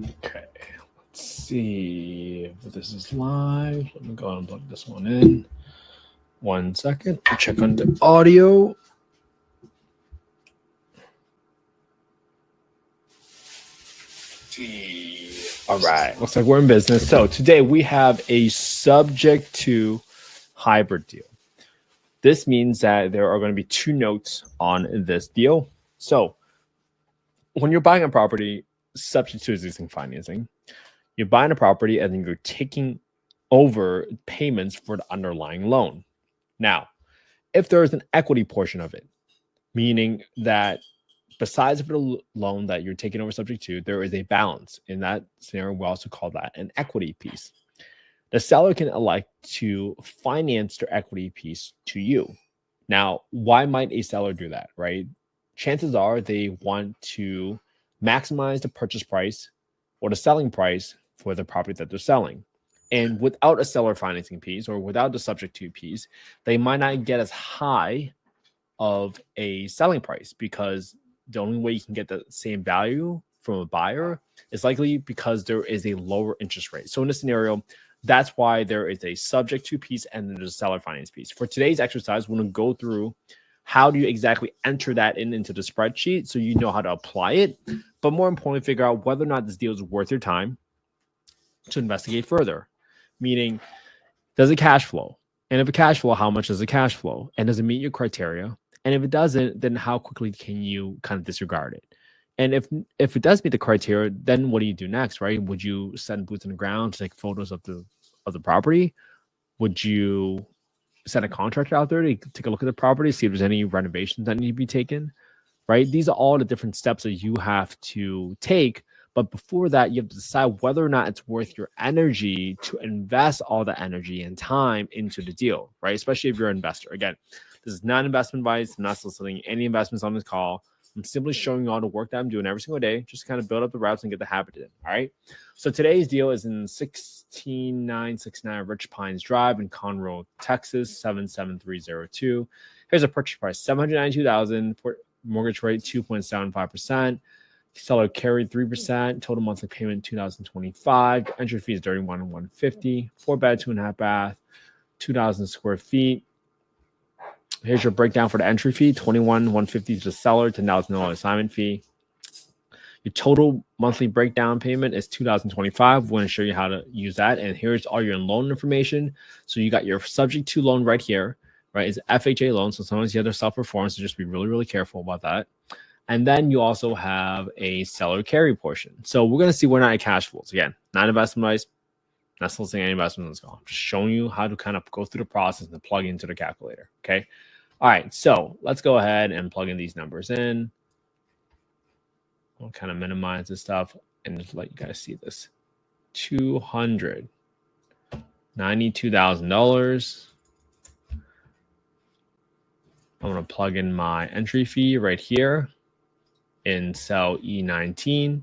Okay, let's see if this is live. Let me go ahead and plug this one in. 1 second. I'll check on the audio. All right, looks like we're in business. So today we have a subject to hybrid deal. This means that there are going to be 2 notes on this deal. So when you're buying a property subject to existing financing, you're buying a property and then you're taking over payments for the underlying loan. Now, if there is an equity portion of it, meaning that besides the loan that you're taking over subject to, there is a balance. In that scenario, we also call that an equity piece. The seller can elect to finance their equity piece to you. Now, why might a seller do that, right? Chances are they want to maximize the purchase price or the selling price for the property that they're selling. And without a seller financing piece or without the subject to piece, they might not get as high of a selling price, because the only way you can get the same value from a buyer is likely because there is a lower interest rate. So in this scenario, that's why there is a subject to piece and then there's a seller finance piece. For today's exercise, we're going to go through how do you exactly enter that into the spreadsheet so you know how to apply it, but more importantly, figure out whether or not this deal is worth your time to investigate further. Meaning, does it cash flow? And if it cash flow, how much does it cash flow? And does it meet your criteria? And if it doesn't, then how quickly can you kind of disregard it? And if it does meet the criteria, then what do you do next, right? Would you send boots on the ground to take photos of the property? Would you send a contractor out there to take a look at the property, see if there's any renovations that need to be taken, right? These are all the different steps that you have to take. But before that, you have to decide whether or not it's worth your energy to invest all the energy and time into the deal, right? Especially if you're an investor. Again, this is not investment advice. I'm not soliciting any investments on this call. I'm simply showing you all the work that I'm doing every single day, just to kind of build up the reps and get the habit in. All right. So today's deal is in 16969 Rich Pines Drive in Conroe, Texas, 77302. Here's a purchase price: $792,000. Mortgage rate 2.75%. Seller carried 3%. Total monthly payment $2,025. Entry fees $31,150. 4-bed, 2.5 bath, 2,000 square feet. Here's your breakdown for the entry fee: $21,150 to the seller, $10,000 assignment fee. Your total monthly breakdown payment is $2,025. We're going to show you how to use that. And here's all your loan information. So you got your subject to loan right here, right? It's an FHA loan. So sometimes you have to self-perform. So just be really, really careful about that. And then you also have a seller carry portion. So we're going to see whether or not it cash flows. Again, not investment advice, not soliciting any investment. Let's go. I'm just showing you how to kind of go through the process and plug into the calculator. Okay. All right. So let's go ahead and plug in these numbers in. I'll kind of minimize this stuff and just let you guys see this. $292,000. I'm going to plug in my entry fee right here in cell E19.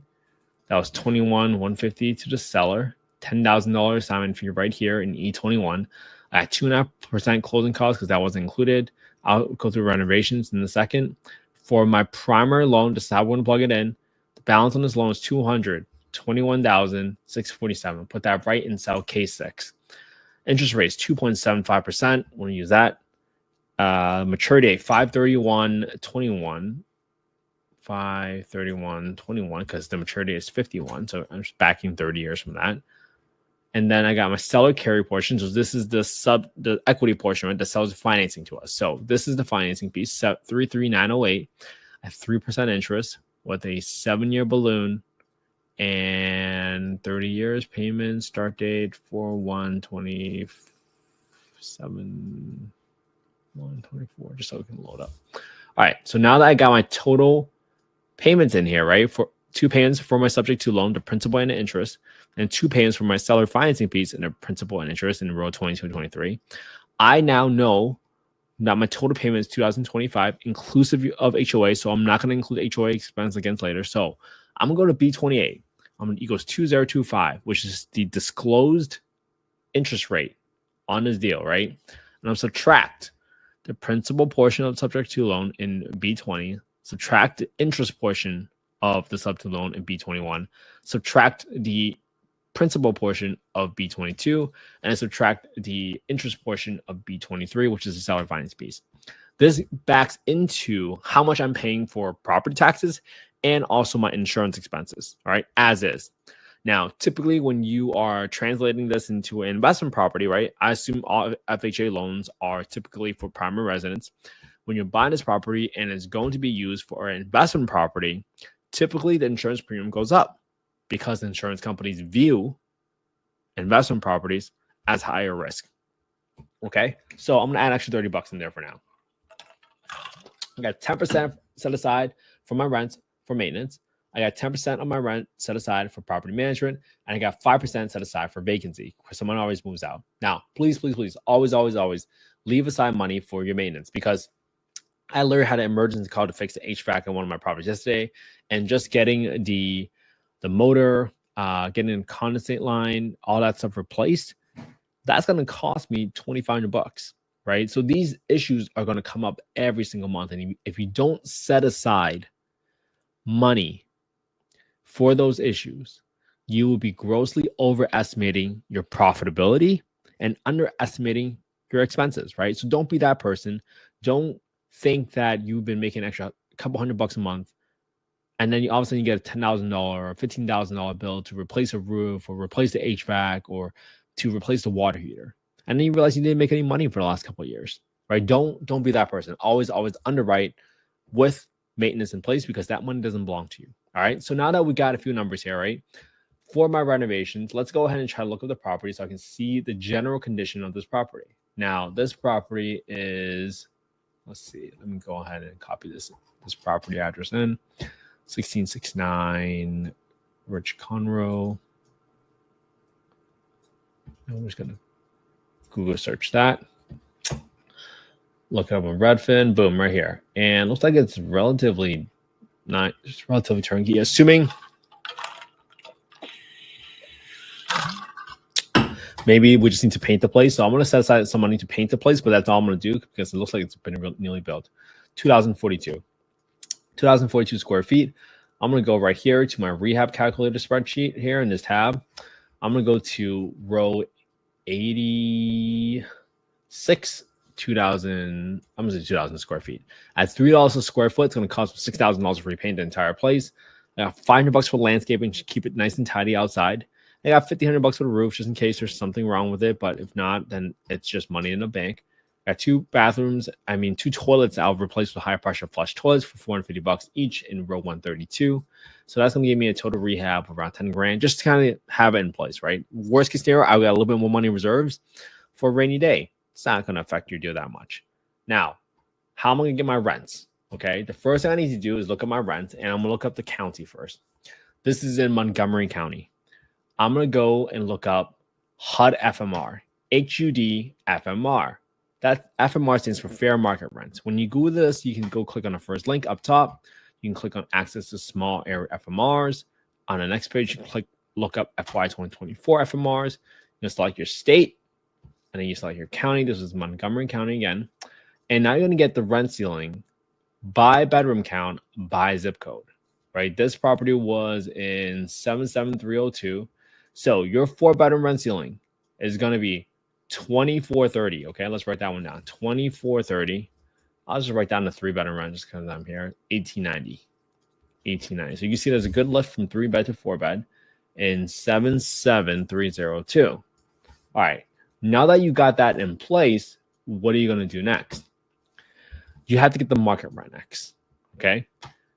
That was $21,150 to the seller. $10,000 assignment fee right here in E21. I had 2.5% closing costs because that wasn't included. I'll go through renovations in a second. For my primary loan, just how I want to plug it in, the balance on this loan is $221,647. Put that right in cell K6. Interest rate is 2.75%. Want to use that. Maturity date 5/31/21. 5/31/21 because the maturity is 51. So I'm just backing 30 years from that. And then I got my seller carry portion. So this is the equity portion, right? The seller's financing to us. So this is the financing piece, 33908 at 3% interest with a 7-year balloon and 30 years payment. Start date 4/1/27. 1/24, just so we can load up. All right. So now that I got my total payments in here, right? For 2 payments for my subject to loan, the principal and the interest, and 2 payments for my seller financing piece and the principal and interest in row 22 and 23. I now know that my total payment is $2,025 inclusive of HOA. So I'm not going to include HOA expense against later. So I'm going to go to B28. Equals 2025, which is the disclosed interest rate on this deal, right? And I'm subtract the principal portion of the subject to loan in B20, subtract the interest portion of the subto loan in B21, subtract the principal portion of B22, and subtract the interest portion of B23, which is the seller finance piece. This backs into how much I'm paying for property taxes and also my insurance expenses, all right, as is. Now, typically when you are translating this into an investment property, right, I assume all FHA loans are typically for primary residence. When you're buying this property and it's going to be used for an investment property, typically the insurance premium goes up because the insurance companies view investment properties as higher risk. Okay, so I'm gonna add extra $30 in there for now. I got 10% set aside for my rent for maintenance. I got 10% of my rent set aside for property management, and I got 5% set aside for vacancy because someone always moves out. Now, please, please, please, always, always, always leave aside money for your maintenance, because I literally had an emergency call to fix the HVAC in one of my properties yesterday, and just getting the motor, getting a condensate line, all that stuff replaced, that's going to cost me $2,500, right? So these issues are going to come up every single month, and if you don't set aside money for those issues, you will be grossly overestimating your profitability and underestimating your expenses, right? So don't be that person. Don't think that you've been making extra couple $100 a month, and then all of a sudden you get a $10,000 or $15,000 bill to replace a roof or replace the HVAC or to replace the water heater, and then you realize you didn't make any money for the last couple of years, right? Don't be that person. Always underwrite with maintenance in place, because that money doesn't belong to you. All right. So now that we got a few numbers here, right, for my renovations, let's go ahead and try to look at the property so I can see the general condition of this property. Now, this property is, let's see, let me go ahead and copy this property address in 1669 Rich Conroe. I'm just going to Google search that. Look up on Redfin, boom, right here. And looks like it's relatively turnkey, assuming maybe we just need to paint the place. So I'm going to set aside some money to paint the place, but that's all I'm going to do because it looks like it's been newly built. 2042 square feet. I'm going to go right here to my rehab calculator spreadsheet here in this tab. I'm going to go to row 86, 2,000. I'm going to say 2,000 square feet. At $3 a square foot, it's going to cost $6,000 to repaint the entire place. I got $500 for landscaping to keep it nice and tidy outside. I got $1,500 for the roof just in case there's something wrong with it, but if not, then it's just money in the bank. I got two toilets I'll replace with high pressure flush toilets for $450 each in row 132. So that's going to give me a total rehab of around 10 grand, just to kind of have it in place, right? Worst case scenario, I got a little bit more money in reserves for a rainy day. It's not going to affect your deal that much. Now, how am I going to get my rents? Okay, the first thing I need to do is look at my rent, and I'm going to look up the county first. This is in Montgomery County. I'm going to go and look up HUD FMR, HUD FMR. That FMR stands for fair market rents. When you Google this, you can go click on the first link up top. You can click on access to small area FMRs. On the next page, you click look up FY 2024 FMRs. You select your state, and then you select your county. This is Montgomery County again. And now you're going to get the rent ceiling by bedroom count by zip code, right? This property was in 77302. So your 4-bedroom rent ceiling is going to be 2430. Okay, let's write that one down. 2430. I'll just write down the 3-bedroom rent just because I'm here. 1890. So you see there's a good lift from 3-bed to 4-bed in 77302. All right. Now that you got that in place, what are you going to do next? You have to get the market rent next. Okay.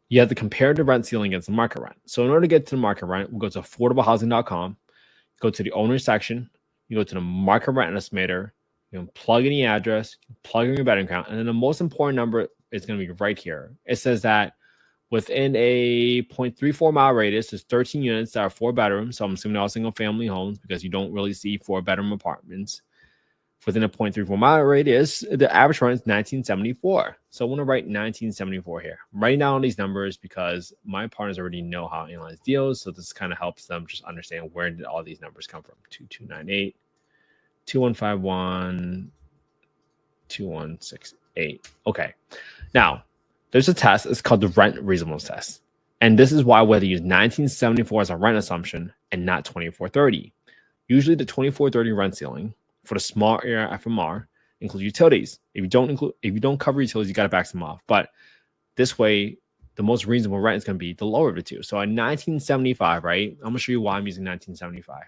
You have to compare the rent ceiling against the market rent. So in order to get to the market rent, we'll go to affordablehousing.com, go to the owner section, you go to the market rent estimator, you can plug in the address, plug in your bedroom count, and then the most important number is going to be right here. It says that within a 0.34 mile radius, there's 13 units that are 4 bedrooms. So I'm assuming they're all single family homes because you don't really see 4-bedroom apartments. Within a 0.34 mile radius, the average rent is $19.74. So I want to write $19.74 here. I'm writing down all these numbers because my partners already know how to analyze deals. So this kind of helps them just understand where did all these numbers come from. 2298, 2151, 2168. Okay. Now, there's a test. It's called the rent reasonableness test. And this is why whether you use 1974 as a rent assumption and not 2430. Usually the 2430 rent ceiling for the small area FMR includes utilities. If you don't cover utilities, you got to back them off. But this way, the most reasonable rent is going to be the lower of the two. So at 1975, right? I'm going to show you why I'm using 1975.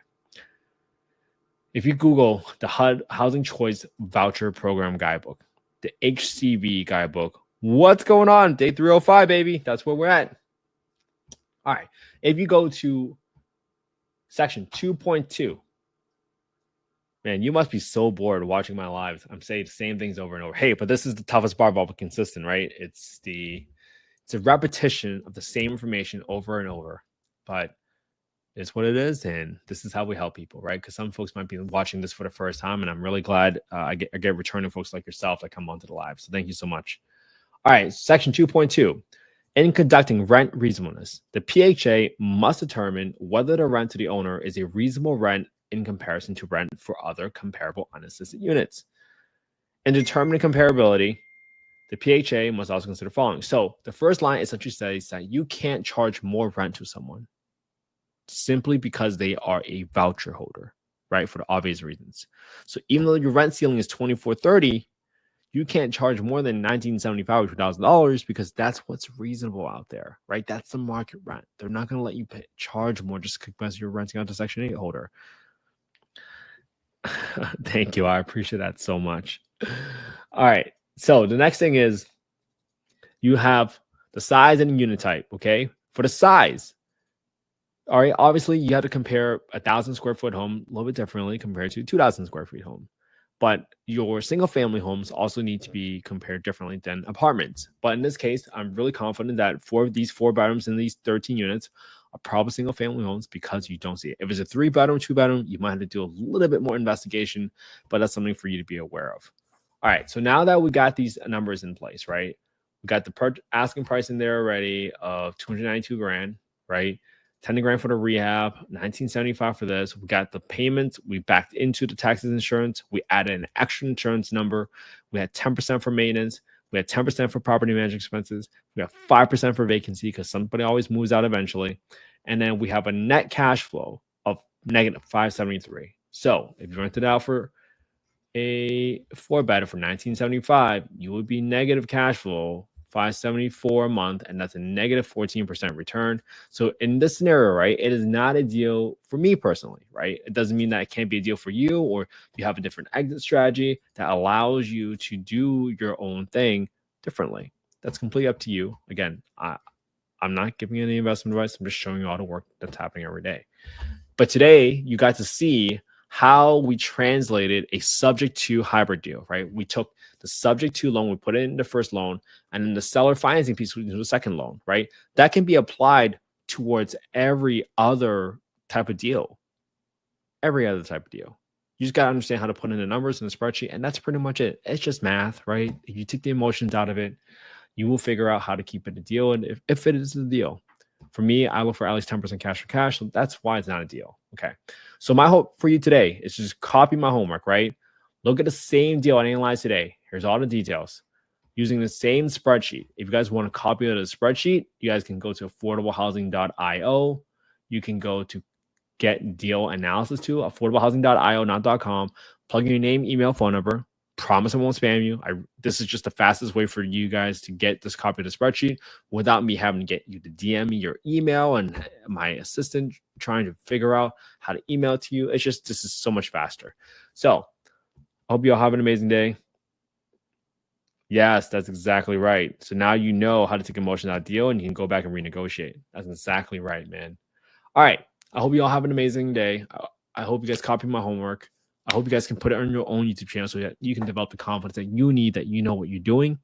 If you Google the HUD Housing Choice Voucher Program Guidebook, the HCV Guidebook, what's going on? Day 305, baby. That's where we're at. All right. If you go to section 2.2, man, you must be so bored watching my lives. I'm saying the same things over and over. Hey, but this is the toughest part about consistent, right? It's a repetition of the same information over and over. But it's what it is, and this is how we help people, right? Because some folks might be watching this for the first time, and I'm really glad I get returning folks like yourself that come onto the live. So thank you so much. All right, section 2.2. In conducting rent reasonableness, the PHA must determine whether the rent to the owner is a reasonable rent in comparison to rent for other comparable unassisted units. In determining comparability, the PHA must also consider the following. So the first line essentially says that you can't charge more rent to someone simply because they are a voucher holder, right? For the obvious reasons. So even though your rent ceiling is $2430, you can't charge more than $1,975 or $2,000 because that's what's reasonable out there, right? That's the market rent. They're not going to let you charge more just because you're renting out to Section 8 holder. Thank you. I appreciate that so much. All right. So the next thing is you have the size and unit type, okay? For the size, all right, obviously you have to compare 1,000 square foot home a little bit differently compared to 2,000 square feet home. But your single family homes also need to be compared differently than apartments. But in this case, I'm really confident that for these 4 bedrooms and these 13 units are probably single family homes because you don't see it. If it's a 3 bedroom, 2 bedroom, you might have to do a little bit more investigation, but that's something for you to be aware of. All right, so now that we got these numbers in place, right? We got the asking price in there already of $292,000, right? 10 grand for the rehab, 1975 for this. We got the payments. We backed into the taxes insurance. We added an extra insurance number. We had 10% for maintenance. We had 10% for property management expenses. We have 5% for vacancy because somebody always moves out eventually. And then we have a net cash flow of negative 573. So if you rent it out for a 4-bedder for 1975, you would be negative cash flow 574 a month, and that's a negative 14% return. So in this scenario, right, it is not a deal for me personally, right? It doesn't mean that it can't be a deal for you, or you have a different exit strategy that allows you to do your own thing differently. That's completely up to you. Again, I'm not giving you any investment advice. I'm just showing you all the work that's happening every day. But today you got to see how we translated a subject to hybrid deal, right? We took the subject to loan, we put it in the first loan, and then the seller financing piece into the second loan, right? That can be applied towards every other type of deal. Every other type of deal. You just got to understand how to put in the numbers in the spreadsheet, and that's pretty much it. It's just math, right? If you take the emotions out of it, you will figure out how to keep it a deal, and if it is a deal. For me, I look for at least 10% cash for cash. So that's why it's not a deal. Okay. So my hope for you today is just copy my homework, right? Look at the same deal I analyzed today. Here's all the details. Using the same spreadsheet. If you guys want to copy the spreadsheet, you guys can go to affordablehousing.io. You can go to get deal analysis to affordablehousing.io, not .com. Plug in your name, email, phone number. Promise I won't spam you. This is just the fastest way for you guys to get this copy of the spreadsheet without me having to get you to DM me your email and my assistant trying to figure out how to email it to you. It's just, this is so much faster. So I hope you all have an amazing day. Yes, that's exactly right. So now you know how to take emotion out of deal and you can go back and renegotiate. That's exactly right, man. All right. I hope you all have an amazing day. I hope you guys copy my homework. I hope you guys can put it on your own YouTube channel so that you can develop the confidence that you need, that you know what you're doing.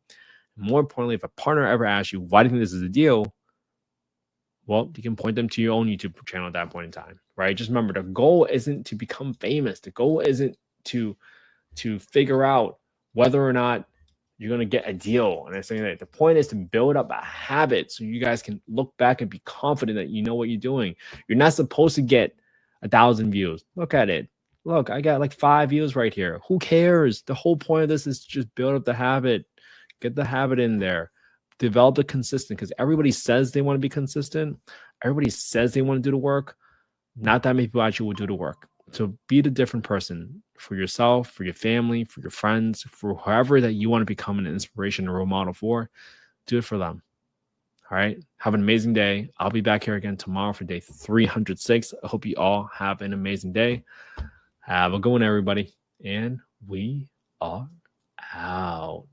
And more importantly, if a partner ever asks you, why do you think this is a deal? Well, you can point them to your own YouTube channel at that point in time, right? Just remember, the goal isn't to become famous. The goal isn't to figure out whether or not you're going to get a deal. And I say that the point is to build up a habit so you guys can look back and be confident that you know what you're doing. You're not supposed to get 1,000 views. Look at it. Look, I got like 5 views right here. Who cares? The whole point of this is to just build up the habit. Get the habit in there. develop the consistent, because everybody says they want to be consistent. Everybody says they want to do the work. Not that many people actually will do the work. So be the different person for yourself, for your family, for your friends, for whoever that you want to become an inspiration or role model for. Do it for them. All right. Have an amazing day. I'll be back here again tomorrow for day 306. I hope you all have an amazing day. Have a good one, everybody. And we are out.